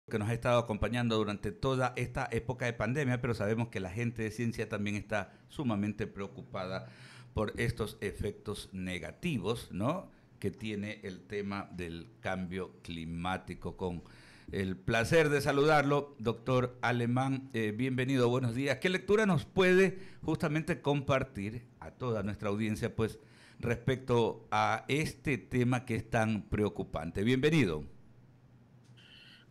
que nos ha estado acompañando durante toda esta época de pandemia, pero sabemos que la gente de ciencia también está sumamente preocupada por estos efectos negativos, ¿no?, que tiene el tema del cambio climático. Con el placer de saludarlo, doctor Alemán, bienvenido, buenos días. ¿Qué lectura nos puede justamente compartir a toda nuestra audiencia, pues, respecto a este tema que es tan preocupante? Bienvenido.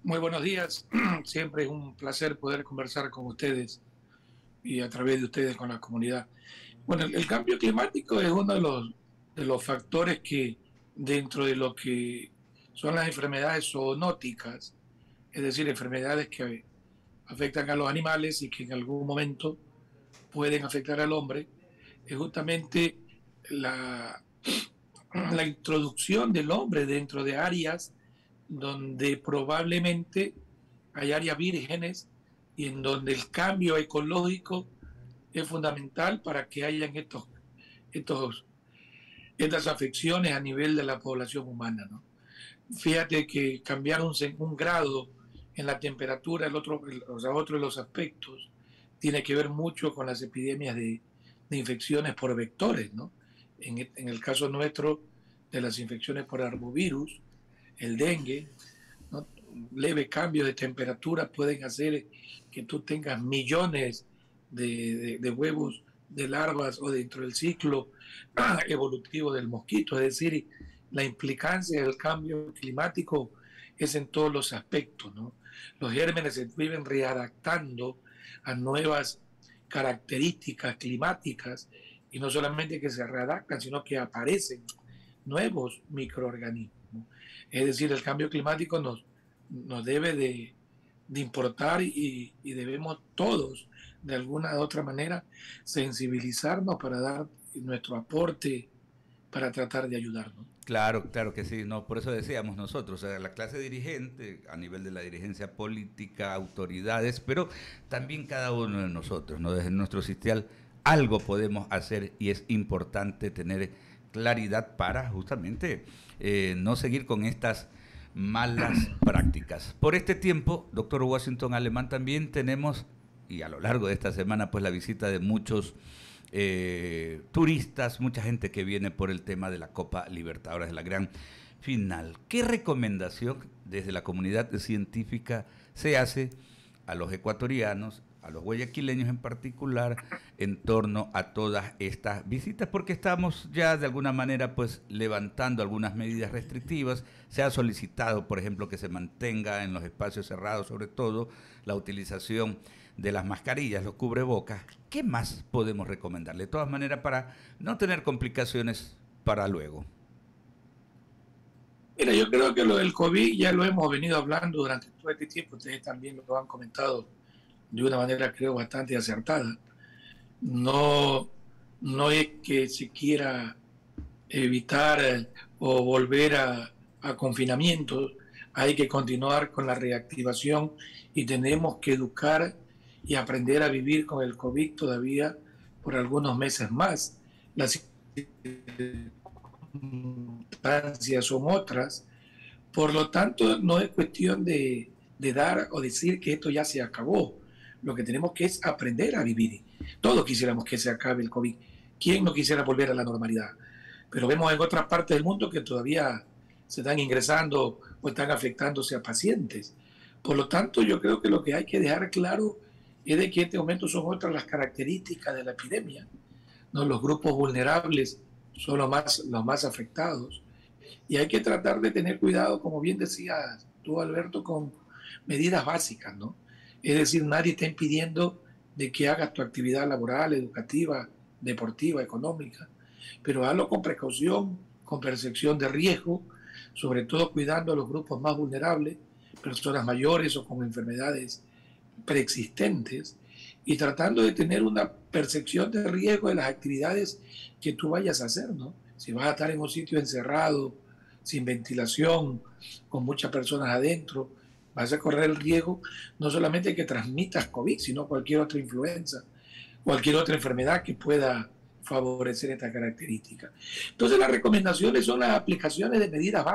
Muy buenos días. Siempre es un placer poder conversar con ustedes y a través de ustedes con la comunidad. Bueno, el cambio climático es uno de los factores que dentro de lo que son las enfermedades zoonóticas, es decir, enfermedades que afectan a los animales y que en algún momento pueden afectar al hombre, es justamente la, la introducción del hombre dentro de áreas donde probablemente hay áreas vírgenes y en donde el cambio ecológico es fundamental para que hayan estos, estas afecciones a nivel de la población humana, ¿no? Fíjate que cambiar un grado en la temperatura, otro de los aspectos, tiene que ver mucho con las epidemias de infecciones por vectores, ¿no? En el caso nuestro, de las infecciones por arbovirus, el dengue, ¿no? Leves cambios de temperatura pueden hacer que tú tengas millones de huevos de larvas o dentro del ciclo evolutivo del mosquito. Es decir, la implicancia del cambio climático es en todos los aspectos, ¿no? Los gérmenes se viven readaptando a nuevas características climáticas y no solamente que se readaptan, sino que aparecen nuevos microorganismos. Es decir, el cambio climático nos debe de importar y debemos todos, de alguna u otra manera, sensibilizarnos para dar nuestro aporte, para tratar de ayudarnos. Claro, claro que sí, no, por eso decíamos nosotros, o sea, la clase dirigente, a nivel de la dirigencia política, autoridades, pero también cada uno de nosotros, ¿no? Desde nuestro sitial, algo podemos hacer y es importante tener claridad para justamente no seguir con estas malas prácticas. Por este tiempo, doctor Washington Alemán, también tenemos, y a lo largo de esta semana, pues la visita de muchos turistas, mucha gente que viene por el tema de la Copa Libertadores, de la gran final. ¿Qué recomendación desde la comunidad científica se hace a los ecuatorianos, a los guayaquileños en particular, en torno a todas estas visitas? Porque estamos ya de alguna manera pues levantando algunas medidas restrictivas. Se ha solicitado, por ejemplo, que se mantenga en los espacios cerrados, sobre todo, la utilización de las mascarillas, los cubrebocas. ¿Qué más podemos recomendarle? De todas maneras, para no tener complicaciones para luego. Mira, yo creo que lo del COVID ya lo hemos venido hablando durante todo este tiempo. Ustedes también lo han comentado de una manera, creo, bastante acertada. No, no es que se quiera evitar o volver a confinamientos. Hay que continuar con la reactivación y tenemos que educar y aprender a vivir con el COVID todavía por algunos meses más. Las circunstancias son otras. Por lo tanto, no es cuestión de dar o decir que esto ya se acabó. Lo que tenemos que es aprender a vivir. Todos quisiéramos que se acabe el COVID. ¿Quién no quisiera volver a la normalidad? Pero vemos en otras partes del mundo que todavía se están ingresando o están afectándose a pacientes. Por lo tanto, yo creo que lo que hay que dejar claro es de que en este momento son otras las características de la epidemia, ¿no? Los grupos vulnerables son los más afectados y hay que tratar de tener cuidado, como bien decías tú, Alberto, con medidas básicas, ¿no? Es decir, nadie está impidiendo de que hagas tu actividad laboral, educativa, deportiva, económica, pero hazlo con precaución, con percepción de riesgo, sobre todo cuidando a los grupos más vulnerables, personas mayores o con enfermedades preexistentes, y tratando de tener una percepción de riesgo de las actividades que tú vayas a hacer, ¿no? Si vas a estar en un sitio encerrado, sin ventilación, con muchas personas adentro, vas a correr el riesgo no solamente que transmitas COVID, sino cualquier otra influenza, cualquier otra enfermedad que pueda favorecer esta característica. Entonces las recomendaciones son las aplicaciones de medidas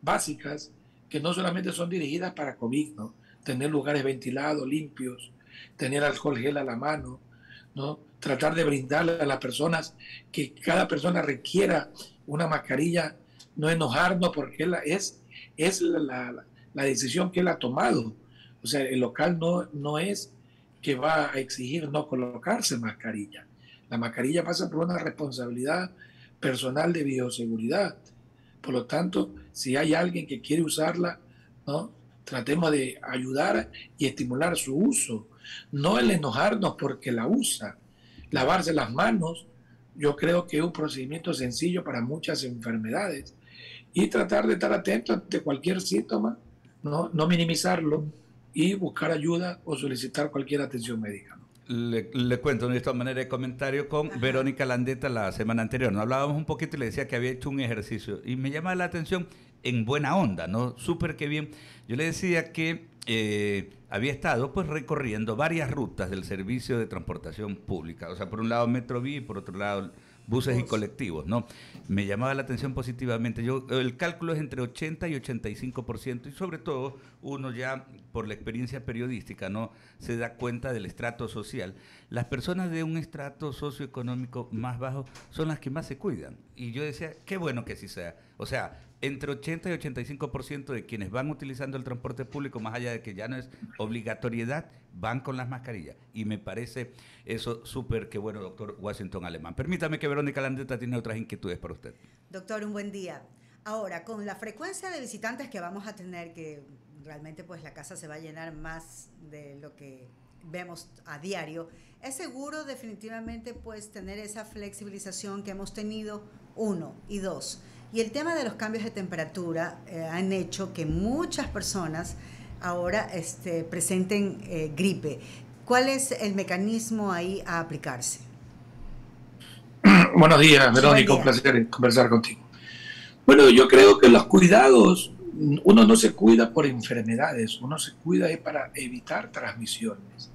básicas que no solamente son dirigidas para COVID, ¿no? Tener lugares ventilados, limpios, tener alcohol gel a la mano, ¿no? Tratar de brindarle a las personas que cada persona requiera una mascarilla, no enojarnos porque es la decisión que él ha tomado. O sea, el local no es que va a exigir no colocarse mascarilla. La mascarilla pasa por una responsabilidad personal de bioseguridad. Por lo tanto, si hay alguien que quiere usarla, ¿no? Tratemos de ayudar y estimular su uso. No el enojarnos porque la usa. Lavarse las manos, yo creo que es un procedimiento sencillo para muchas enfermedades. Y tratar de estar atento ante cualquier síntoma, no minimizarlo y buscar ayuda o solicitar cualquier atención médica. Le cuento de esta manera de comentario con Verónica Landeta la semana anterior. Nos hablábamos un poquito y le decía que había hecho un ejercicio y me llama la atención en buena onda, ¿no? Súper que bien. Yo le decía que había estado pues recorriendo varias rutas del servicio de transportación pública. O sea, por un lado Metrovía y por otro lado buses y colectivos, ¿no? Me llamaba la atención positivamente. El cálculo es entre 80 y 85% y sobre todo uno ya por la experiencia periodística, ¿no? Se da cuenta del estrato social. Las personas de un estrato socioeconómico más bajo son las que más se cuidan. Y yo decía, qué bueno que así sea. O sea, entre 80 y 85% de quienes van utilizando el transporte público, más allá de que ya no es obligatoriedad, van con las mascarillas. Y me parece eso súper que bueno, doctor Washington Alemán. Permítame que Verónica Landeta tiene otras inquietudes para usted. Doctor, un buen día. Ahora, con la frecuencia de visitantes que vamos a tener, que realmente pues la casa se va a llenar más de lo que vemos a diario, es seguro definitivamente pues tener esa flexibilización que hemos tenido, 1 y 2. Y el tema de los cambios de temperatura han hecho que muchas personas ahora presenten gripe. ¿Cuál es el mecanismo ahí a aplicarse? Buenos días, Verónica, un placer conversar contigo. Bueno, yo creo que los cuidados, uno no se cuida por enfermedades, uno se cuida para evitar transmisiones.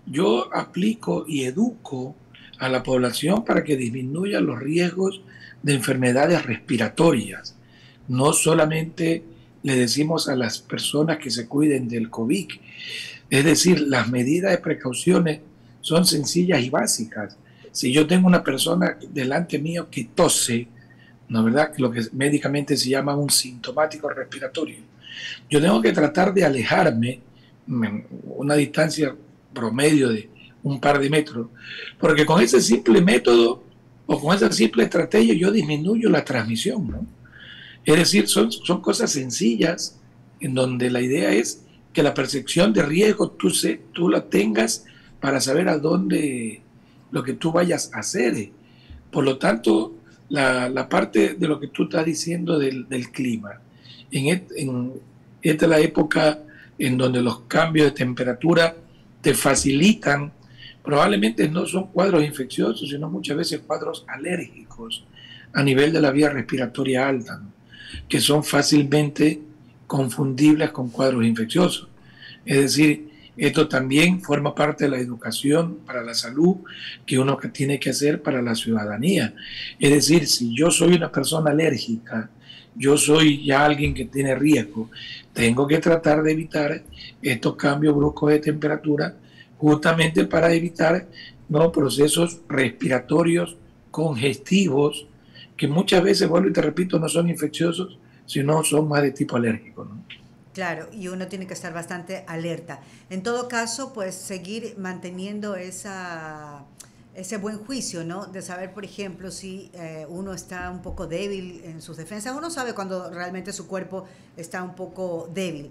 Yo aplico y educo a la población para que disminuya los riesgos de enfermedades respiratorias. No solamente le decimos a las personas que se cuiden del COVID, es decir, las medidas de precauciones son sencillas y básicas. Si yo tengo una persona delante mío que tose, ¿no es verdad? Lo que médicamente se llama un sintomático respiratorio, yo tengo que tratar de alejarme una distancia promedio de un par de metros, porque con ese simple método o con esa simple estrategia yo disminuyo la transmisión, ¿no? Es decir, son cosas sencillas en donde la idea es que la percepción de riesgo tú la tengas para saber a dónde lo que tú vayas a hacer. Por lo tanto, la parte de lo que tú estás diciendo del clima, esta es la época en donde los cambios de temperatura te facilitan. Probablemente no son cuadros infecciosos, sino muchas veces cuadros alérgicos a nivel de la vía respiratoria alta, ¿no? Que son fácilmente confundibles con cuadros infecciosos. Es decir, esto también forma parte de la educación para la salud que uno tiene que hacer para la ciudadanía. Es decir, si yo soy una persona alérgica, yo soy ya alguien que tiene riesgo, tengo que tratar de evitar estos cambios bruscos de temperatura justamente para evitar, ¿no?, procesos respiratorios congestivos que muchas veces, vuelvo y te repito, no son infecciosos, sino son más de tipo alérgico, ¿no? Claro, y uno tiene que estar bastante alerta. En todo caso, pues seguir manteniendo ese buen juicio, ¿no? De saber, por ejemplo, si uno está un poco débil en sus defensas. Uno sabe cuando realmente su cuerpo está un poco débil.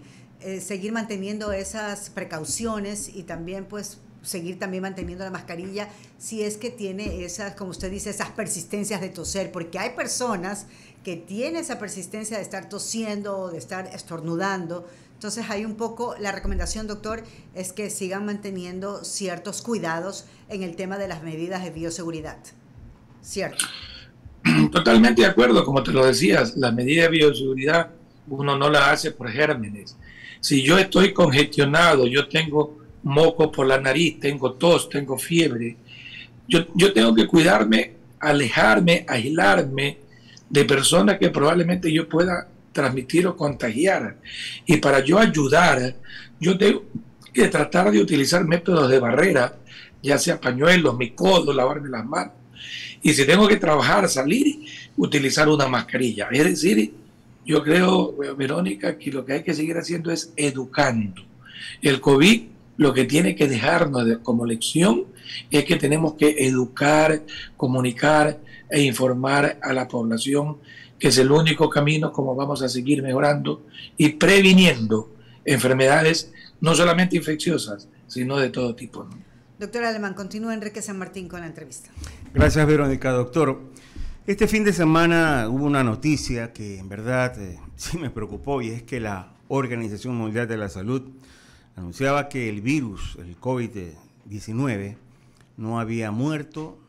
Seguir manteniendo esas precauciones y también pues seguir también manteniendo la mascarilla si es que tiene esas, como usted dice, esas persistencias de toser, porque hay personas que tienen esa persistencia de estar tosiendo o de estar estornudando. Entonces hay un poco, la recomendación, doctor, es que sigan manteniendo ciertos cuidados en el tema de las medidas de bioseguridad, ¿cierto? Totalmente de acuerdo, como te lo decías, las medidas de bioseguridad uno no las hace por gérmenes. Si yo estoy congestionado, yo tengo moco por la nariz, tengo tos, tengo fiebre, yo tengo que cuidarme, alejarme, aislarme de personas que probablemente yo pueda transmitir o contagiar. Y para yo ayudar, yo tengo que tratar de utilizar métodos de barrera, ya sea pañuelos, mi codo, lavarme las manos. Y si tengo que trabajar, salir, utilizar una mascarilla. Es decir, yo creo, Verónica, que lo que hay que seguir haciendo es educando. El COVID lo que tiene que dejarnos como lección es que tenemos que educar, comunicar e informar a la población que es el único camino como vamos a seguir mejorando y previniendo enfermedades no solamente infecciosas, sino de todo tipo, ¿no? Doctor Alemán, continúa Enrique San Martín con la entrevista. Gracias, Verónica. Doctor, este fin de semana hubo una noticia que en verdad sí me preocupó, y es que la Organización Mundial de la Salud anunciaba que el virus, el COVID-19, no había muerto,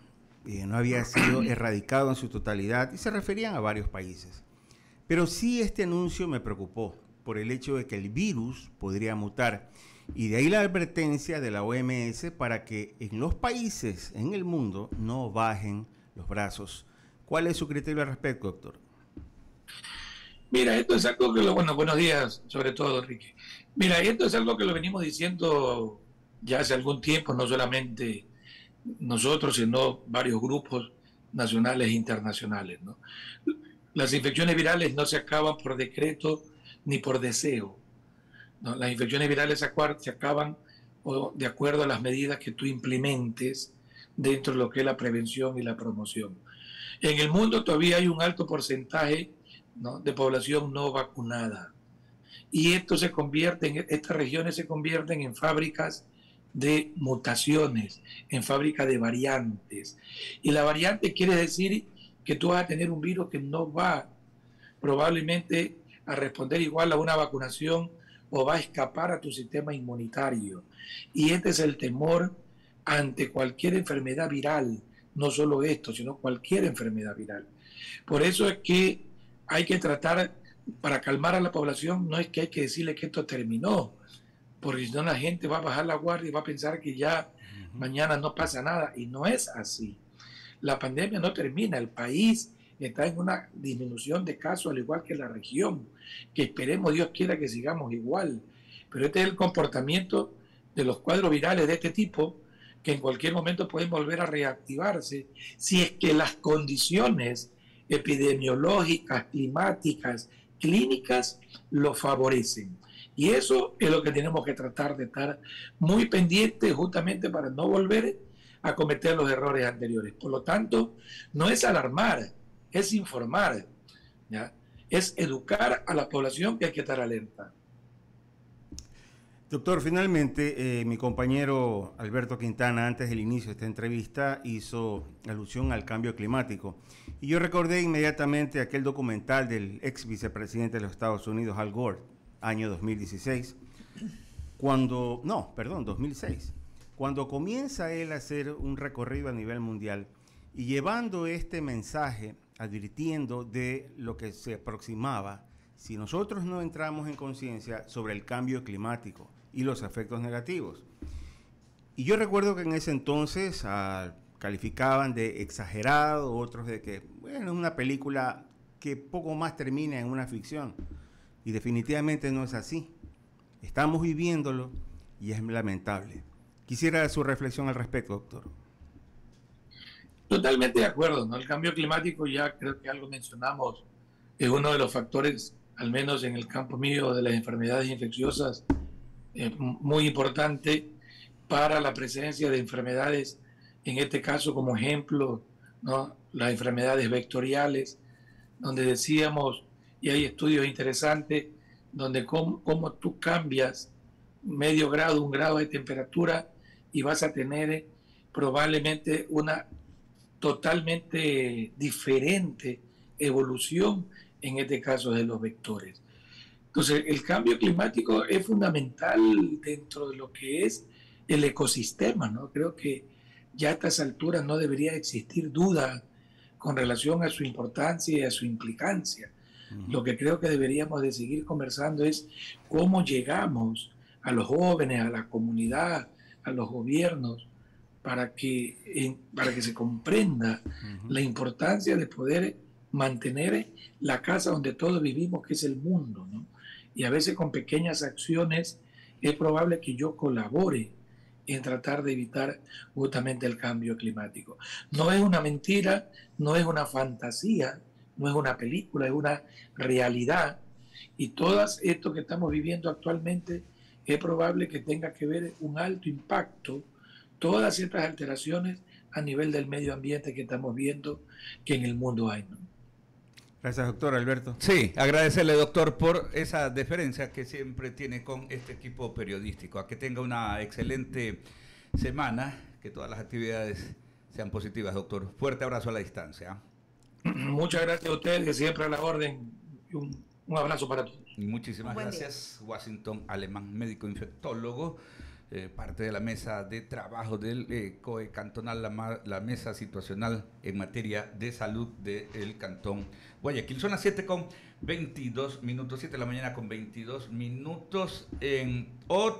no había sido erradicado en su totalidad, y se referían a varios países. Pero sí, este anuncio me preocupó por el hecho de que el virus podría mutar, y de ahí la advertencia de la OMS para que en los países en el mundo no bajen los brazos. ¿Cuál es su criterio al respecto, doctor? Mira, esto es algo que buenos días, sobre todo, Enrique. Mira, esto es algo que lo venimos diciendo ya hace algún tiempo, no solamente nosotros, sino varios grupos nacionales e internacionales, ¿no? Las infecciones virales no se acaban por decreto ni por deseo, ¿no? Las infecciones virales se acaban de acuerdo a las medidas que tú implementes dentro de lo que es la prevención y la promoción. En el mundo todavía hay un alto porcentaje, ¿no?, de población no vacunada. Y estas regiones se convierten en fábricas de mutaciones, en fábricas de variantes. Y la variante quiere decir que tú vas a tener un virus que no va probablemente a responder igual a una vacunación o va a escapar a tu sistema inmunitario. Y este es el temor ante cualquier enfermedad viral, no solo esto, sino cualquier enfermedad viral. Por eso es que hay que tratar, para calmar a la población, no es que hay que decirle que esto terminó, porque si no la gente va a bajar la guardia y va a pensar que ya mañana no pasa nada, y no es así. La pandemia no termina, el país está en una disminución de casos, al igual que la región, que esperemos, Dios quiera, que sigamos igual. Pero este es el comportamiento de los cuadros virales de este tipo, que en cualquier momento pueden volver a reactivarse si es que las condiciones epidemiológicas, climáticas, clínicas lo favorecen. Y eso es lo que tenemos que tratar de estar muy pendientes, justamente para no volver a cometer los errores anteriores. Por lo tanto, no es alarmar, es informar, ¿ya? Es educar a la población que hay que estar alerta. Doctor, finalmente, mi compañero Alberto Quintana, antes del inicio de esta entrevista, hizo alusión al cambio climático. Y yo recordé inmediatamente aquel documental del ex vicepresidente de los Estados Unidos, Al Gore, año 2016, 2006, cuando comienza él a hacer un recorrido a nivel mundial y llevando este mensaje, advirtiendo de lo que se aproximaba si nosotros no entramos en conciencia sobre el cambio climático y los efectos negativos. Y yo recuerdo que en ese entonces calificaban de exagerado, otros de que, bueno, es una película que poco más termina en una ficción. Y definitivamente no es así. Estamos viviéndolo y es lamentable. Quisiera su reflexión al respecto, doctor. Totalmente de acuerdo, ¿no? El cambio climático, ya creo que algo mencionamos, es uno de los factores, al menos en el campo mío de las enfermedades infecciosas, muy importante para la presencia de enfermedades, en este caso como ejemplo, ¿no?, las enfermedades vectoriales, donde decíamos, y hay estudios interesantes, donde cómo tú cambias medio grado, 1 grado de temperatura y vas a tener probablemente una totalmente diferente evolución, en este caso de los vectores. Entonces, el cambio climático es fundamental dentro de lo que es el ecosistema, ¿no? Creo que ya a estas alturas no debería existir duda con relación a su importancia y a su implicancia. Lo que creo que deberíamos de seguir conversando es cómo llegamos a los jóvenes, a la comunidad, a los gobiernos, para que se comprenda la importancia de poder mantener la casa donde todos vivimos, que es el mundo, ¿no? Y a veces con pequeñas acciones es probable que yo colabore en tratar de evitar justamente el cambio climático. No es una mentira, no es una fantasía, no es una película, es una realidad. Y todo esto que estamos viviendo actualmente es probable que tenga que ver un alto impacto, todas estas alteraciones a nivel del medio ambiente que estamos viendo que en el mundo hay, ¿no? Gracias, doctor Alberto. Sí, agradecerle, doctor, por esa deferencia que siempre tiene con este equipo periodístico. A que tenga una excelente semana, que todas las actividades sean positivas, doctor. Fuerte abrazo a la distancia. Muchas gracias a ustedes, que siempre a la orden. Y un abrazo para todos. Muchísimas gracias. Washington Alemán, médico infectólogo, parte de la mesa de trabajo del COE cantonal, la mesa situacional en materia de salud del cantón Guayaquil. Son las 7:22, 7 de la mañana con 22 minutos en otro.